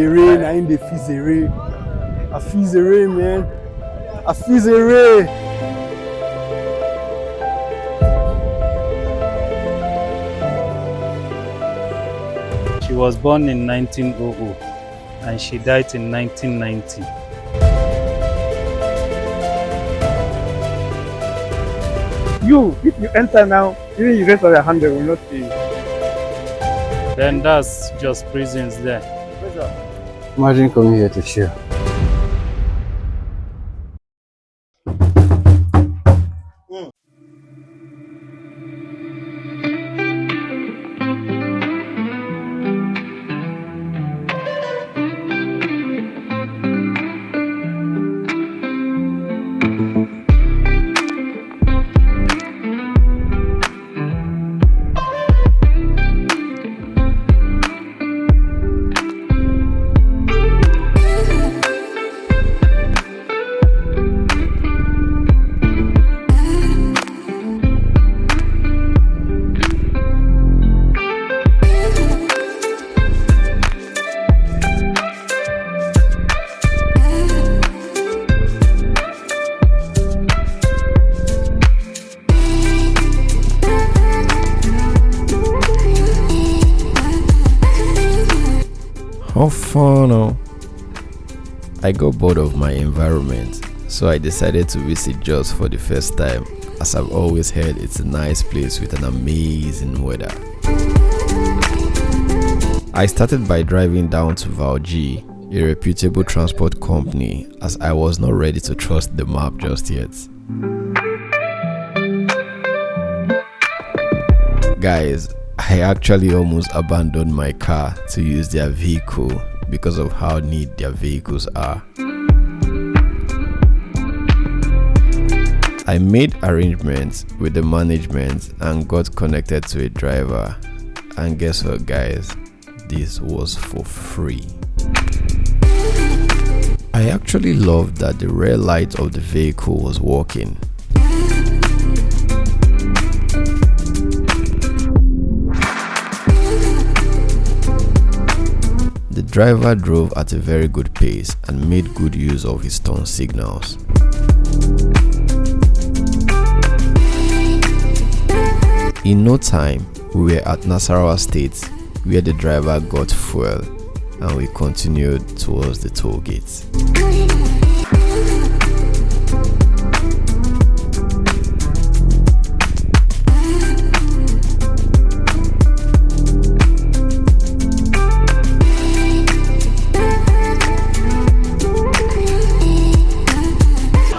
Fizere, na in the Fizere. A Fizere, man. A Fizere. She was born in 1900 and she died in 1990. If you enter now, even you raise your hand, they will not see you. Then that's just prisons there. Imagine coming here to chill. How fun! Oh. I got bored of my environment, so I decided to visit Jos for the first time, as I've always heard it's a nice place with an amazing weather. I started by driving down to Valji, a reputable transport company, as I was not ready to trust the map just yet. Guys, I actually almost abandoned my car to use their vehicle because of how neat their vehicles are. I made arrangements with the management and got connected to a driver, and guess what, guys? This was for free. I actually loved that the rear light of the vehicle was working. The driver drove at a very good pace and made good use of his turn signals. In no time, we were at Nasarawa State, where the driver got fuel, and we continued towards the toll gate.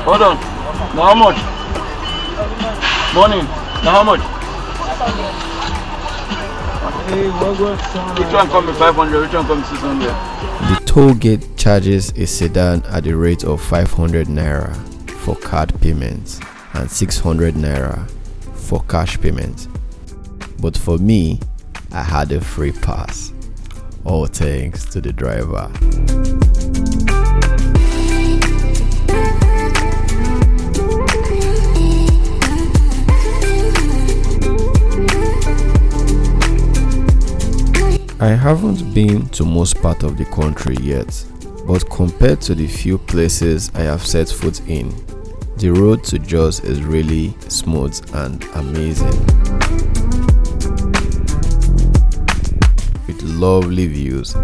Hold on. Now how much? Morning. Now how much? Which one comes 500? Which one comes 600? The toll gate charges a sedan at the rate of 500 naira for card payments and 600 naira for cash payment. But for me, I had a free pass, all thanks to the driver. I haven't been to most part of the country yet, but compared to the few places I have set foot in, the road to Jos is really smooth and amazing. With lovely views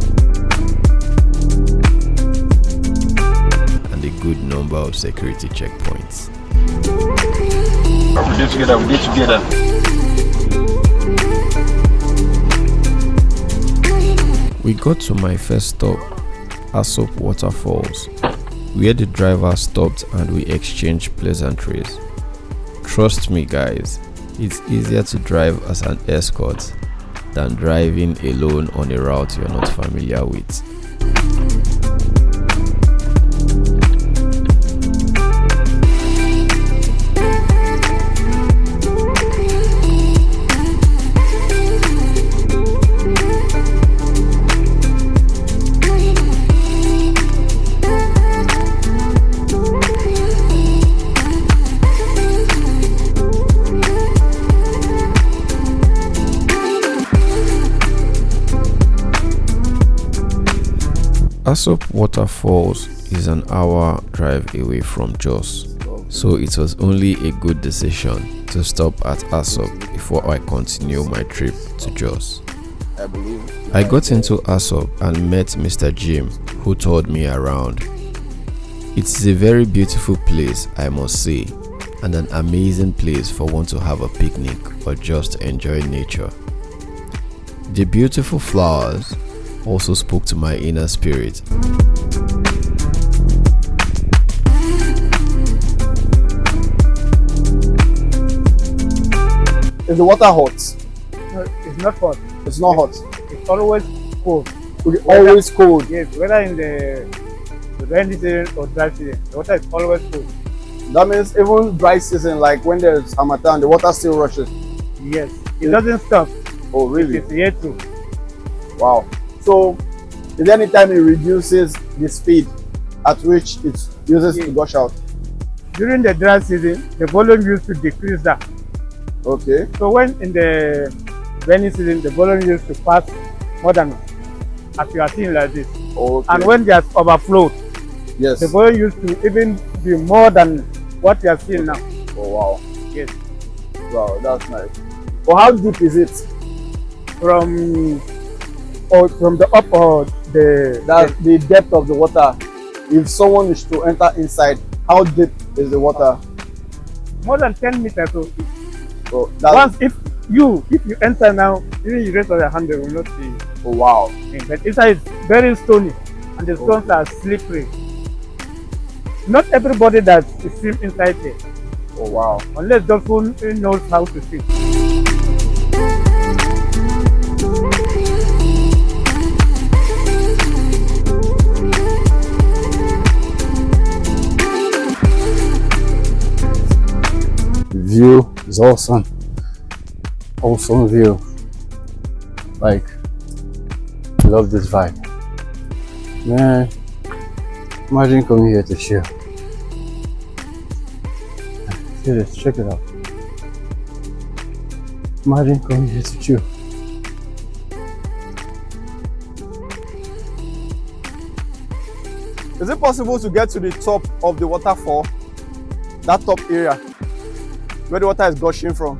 and a good number of security checkpoints. We did together. We got to my first stop, Asop Waterfalls, where the driver stopped and we exchanged pleasantries. Trust me guys, it's easier to drive as an escort than driving alone on a route you're not familiar with. Asop Waterfalls is an hour drive away from Jos, so it was only a good decision to stop at Asop before I continue my trip to Jos. I got into Asop and met Mr. Jim, who toured me around. It's a very beautiful place, I must say, and an amazing place for one to have a picnic or just enjoy nature. The beautiful flowers also spoke to my inner spirit. Is the water hot? No, it's not hot. It's not hot. It's always cold. Okay, always cold. Yes, whether in the rainy season or dry season, the water is always cold. That means even dry season, like when there's Hamatan, the water still rushes. Yes, it doesn't stop. Oh, really? It's here too. Wow. So, is there any time it reduces the speed at which it uses to gush out? During the dry season, the volume used to decrease that. Okay. So when in the rainy season, the volume used to pass more than as you are seeing like this. Okay. And when there's overflow, yes, the volume used to even be more than what you are seeing now. Oh wow. Yes. Wow, that's nice. Well, how deep is it? From the up or the depth of the water. If someone is to enter inside, how deep is the water? more than 10 meters. So that's, once if you enter now, even you raise your hand, they will not see you. oh wow. But inside is very stony and the stones are slippery. Not everybody that swim inside there. Oh wow. Unless those who knows how to swim. View is awesome. Awesome view. Like, I love this vibe. Man, imagine coming here to chill. See this, check it out. Imagine coming here to chill. Is it possible to get to the top of the waterfall? That top area where the water is gushing from?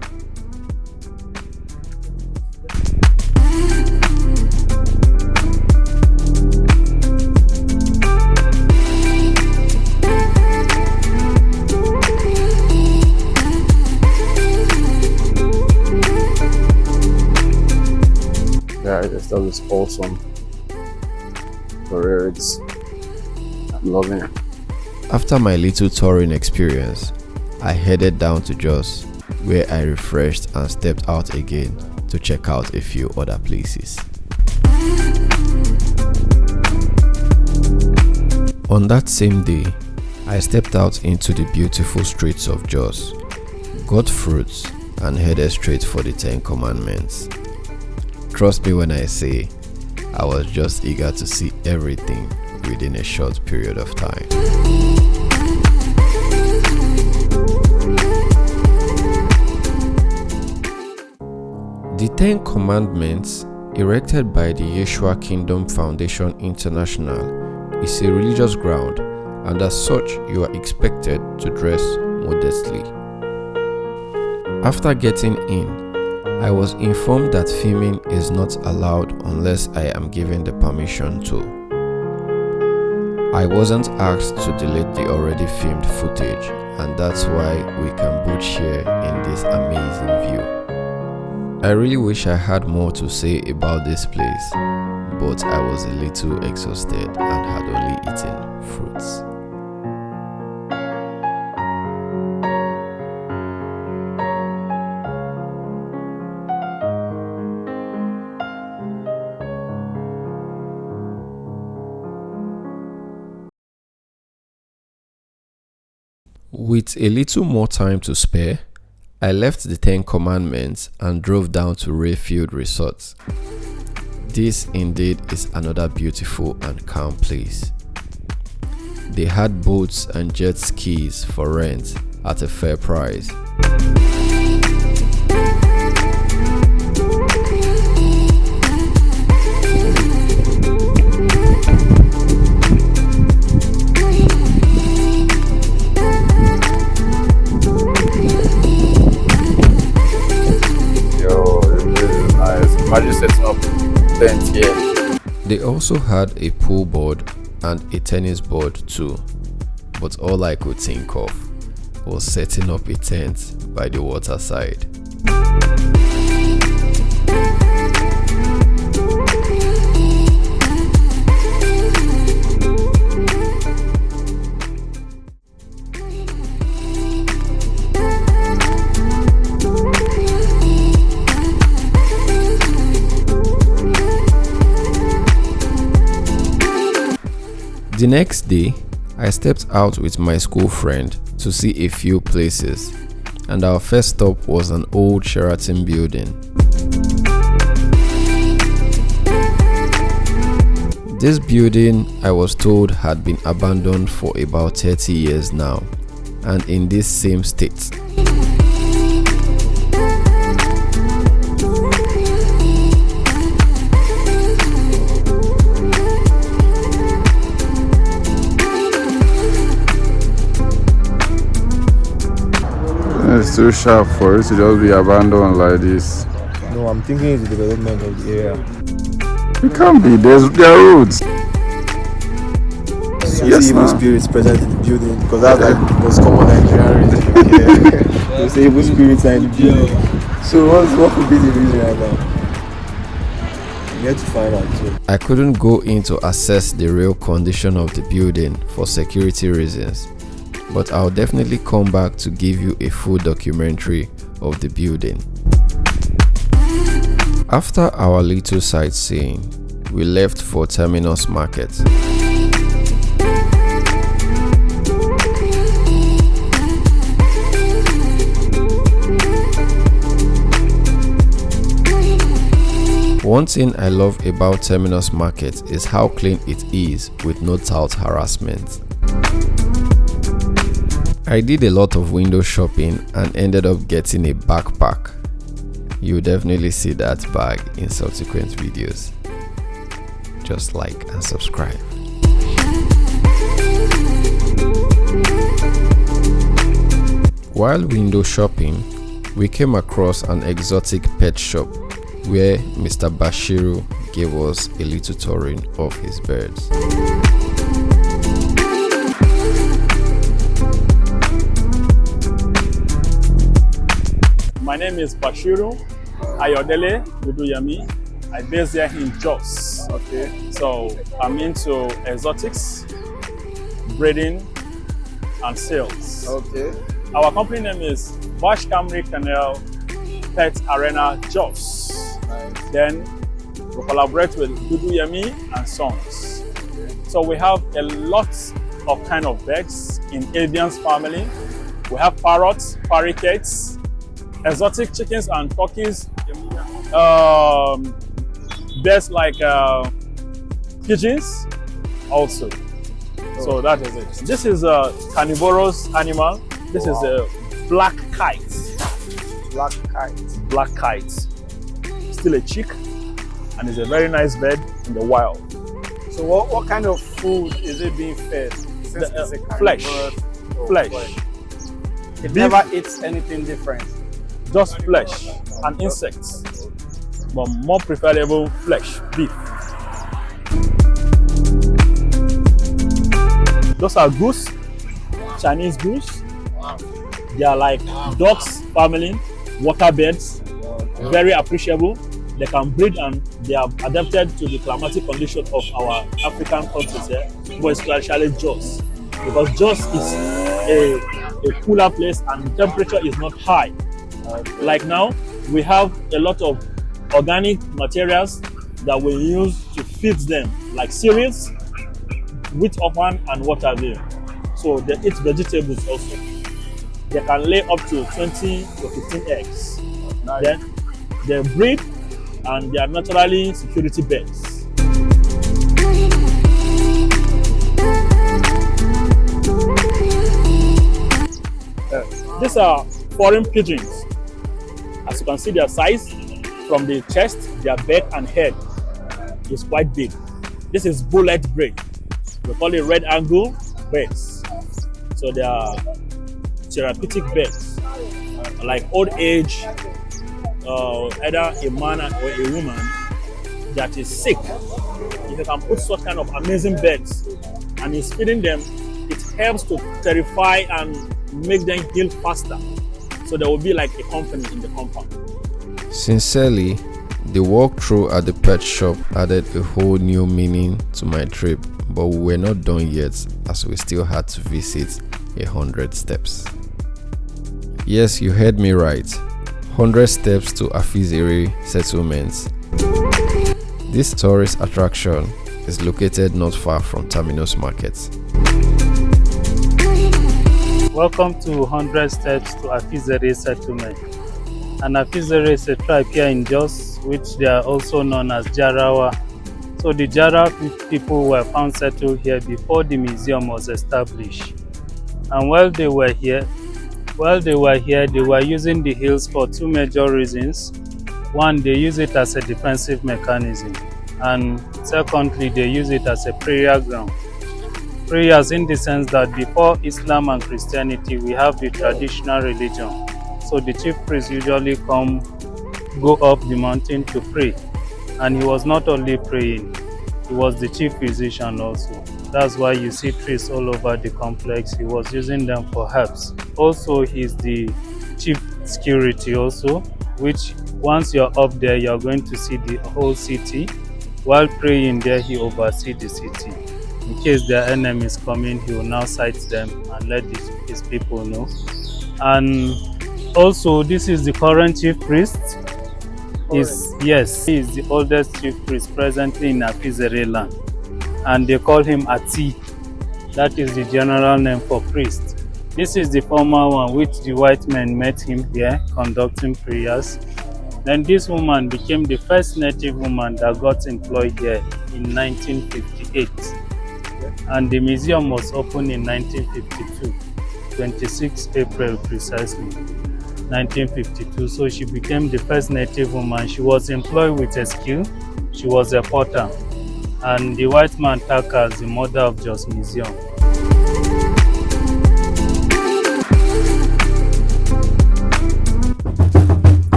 Yeah, this stuff is awesome. For real, I'm loving it. After my little touring experience, I headed down to Jos, where I refreshed and stepped out again to check out a few other places. On that same day, I stepped out into the beautiful streets of Jos, got fruits, and headed straight for the 10 Commandments. Trust me when I say, I was just eager to see everything within a short period of time. The 10 Commandments, erected by the Yeshua Kingdom Foundation International, is a religious ground, and as such, you are expected to dress modestly. After getting in, I was informed that filming is not allowed unless I am given the permission to. I wasn't asked to delete the already filmed footage, and that's why we can both share in this amazing view. I really wish I had more to say about this place, but I was a little exhausted and had only eaten fruits. With a little more time to spare, I left the 10 Commandments and drove down to Rayfield Resort. This indeed is another beautiful and calm place. They had boats and jet skis for rent at a fair price. They also had a pool board and a tennis board too, but all I could think of was setting up a tent by the waterside. The next day, I stepped out with my school friend to see a few places, and our first stop was an old Sheraton building. This building, I was told, had been abandoned for about 30 years now, and in this same state. It's too sharp for it to just be abandoned like this. No, I'm thinking it's the development of the area. It can't be. There are roads. Yes, evil spirits present in the building, because that's like the most common Nigerian reason. Yeah. They say evil spirits are in the building. So what could be the reason right now? I'm here to find out too. I couldn't go in to assess the real condition of the building for security reasons, but I'll definitely come back to give you a full documentary of the building. After our little sightseeing, we left for Terminus Market. One thing I love about Terminus Market is how clean it is with no tout harassment. I did a lot of window shopping and ended up getting a backpack. You'll definitely see that bag in subsequent videos. Just like and subscribe. While window shopping, we came across an exotic pet shop where Mr. Bashiru gave us a little touring of his birds. My name is Bashiru Ayodele Buduyami. I base here in Jos. Okay. So I'm into exotics, breeding, and sales. Okay. Our company name is Bash Camry Canal Pet Arena Jos. Nice. Then we collaborate with Buduyami and Sons. So we have a lot of kind of birds in avians family. We have parrots, parakeets, exotic chickens and turkeys, birds like pigeons also. So that is it. This is a carnivorous animal. This is a black kite. Black kite. Black kite. Still a chick, and it's a very nice bird in the wild. So what kind of food is it being fed? Since it's a Flesh. carnivore, Flesh. It never eats anything different. Just flesh and insects, but more preferable flesh, beef. Those are goose, Chinese goose. They are like ducks family, water birds, very appreciable. They can breed and they are adapted to the climatic condition of our African countries here, but especially Jos, because Jos is a cooler place and the temperature is not high. Like now, we have a lot of organic materials that we use to feed them, like cereals, wheat often, and water beer. So they eat vegetables also. They can lay up to 20 to 15 eggs. Nice. Then they breed and they are naturally security birds. These are foreign pigeons. As you can see, their size from the chest, their back and head is quite big. This is bullet breed. We call it red angle birds. So they are therapeutic birds, like old age, either a man or a woman that is sick if you can put such kind of amazing birds and he's feeding them, it helps to terrify and make them heal faster. So there will be like a company in the compound. Sincerely, the walkthrough at the pet shop added a whole new meaning to my trip, but we were not done yet as we still had to visit 100 steps. Yes, you heard me right. 100 steps to Afizere settlement. This tourist attraction is located not far from Terminus Market. Welcome to 100 Steps to Afizere Settlement. And Afizere is a tribe here in Jos, which they are also known as Jarawa. So the Jarawa people were found settled here before the museum was established. And while they were here, they were using the hills for two major reasons. One, they use it as a defensive mechanism. And secondly, they use it as a prayer ground. Prayers in the sense that before Islam and Christianity, we have the traditional religion. So the chief priest usually go up the mountain to pray. And he was not only praying, he was the chief physician also. That's why you see trees all over the complex. He was using them for herbs. Also, he's the chief security also, which once you're up there, you're going to see the whole city. While praying there, he oversees the city. In case their enemies come in, he will now sight them and let his people know. And also, this is the current chief priest. He is the oldest chief priest presently in Afizere land. And they call him Ati. That is the general name for priest. This is the former one which the white men met him here conducting prayers. Then this woman became the first native woman that got employed here in 1958. And the museum was opened in 1952, 26 April precisely, 1952. So she became the first native woman. She was employed with a skill. She was a potter. And the white man took her as the mother of Jos Museum.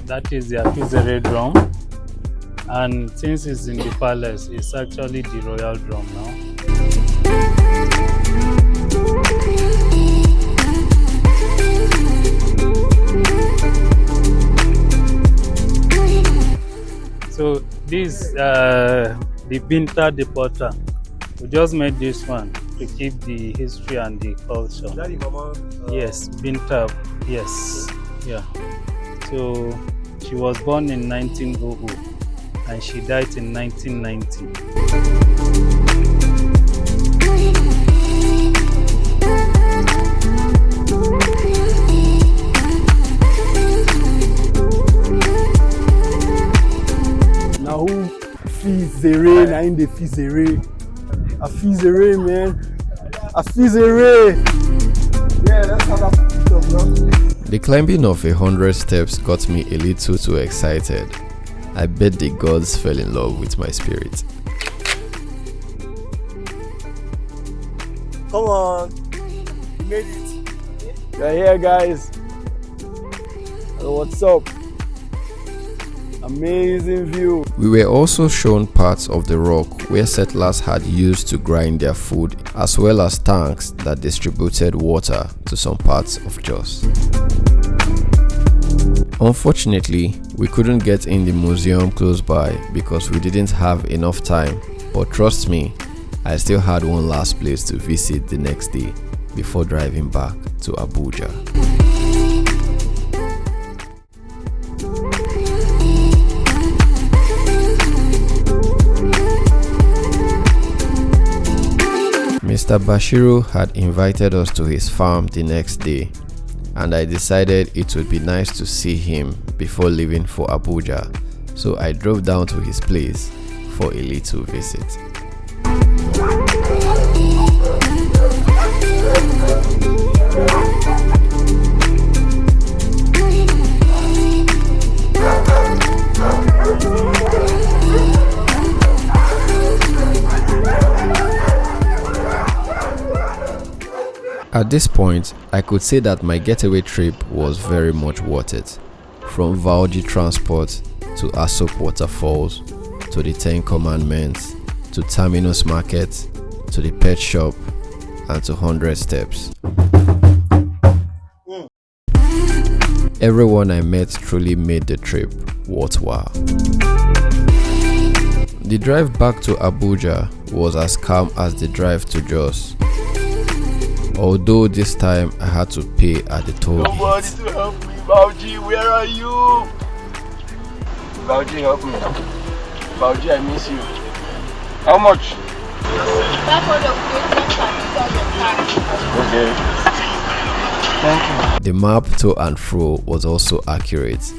That is the Afizere drum. And since it's in the palace, it's actually the royal drum now. So this the Binta the potter. We just made this one to keep the history and the culture. Is that the mama? Yes, Binta. Yes, yeah. So she was born in 1900 and she died in 1990. Now who Afizere, na in the Afizere. Afizere, man. Afizere. Yeah, that's how that picture, bro. The climbing of 100 steps got me a little too excited. I bet the gods fell in love with my spirit. Come on. You made it. We're here, guys. Hello, what's up? Amazing view. We were also shown parts of the rock where settlers had used to grind their food, as well as tanks that distributed water to some parts of Jos. Unfortunately, we couldn't get in the museum close by because we didn't have enough time, but trust me, I still had one last place to visit the next day before driving back to Abuja. Mr. Bashiru had invited us to his farm the next day, and I decided it would be nice to see him before leaving for Abuja, so I drove down to his place for a little visit. At this point, I could say that my getaway trip was very much worth it. From Valji transport to Asop waterfalls to the 10 Commandments, to Terminus Market, to the pet shop, and to 100 Steps. Everyone I met truly made the trip worthwhile. The drive back to Abuja was as calm as the drive to Jos, although this time I had to pay at the toll gate. Somebody to help me, Bauji, where are you? Bauji, help me. Bauji, I miss you. How much? Okay. Thank you. The map to and fro was also accurate.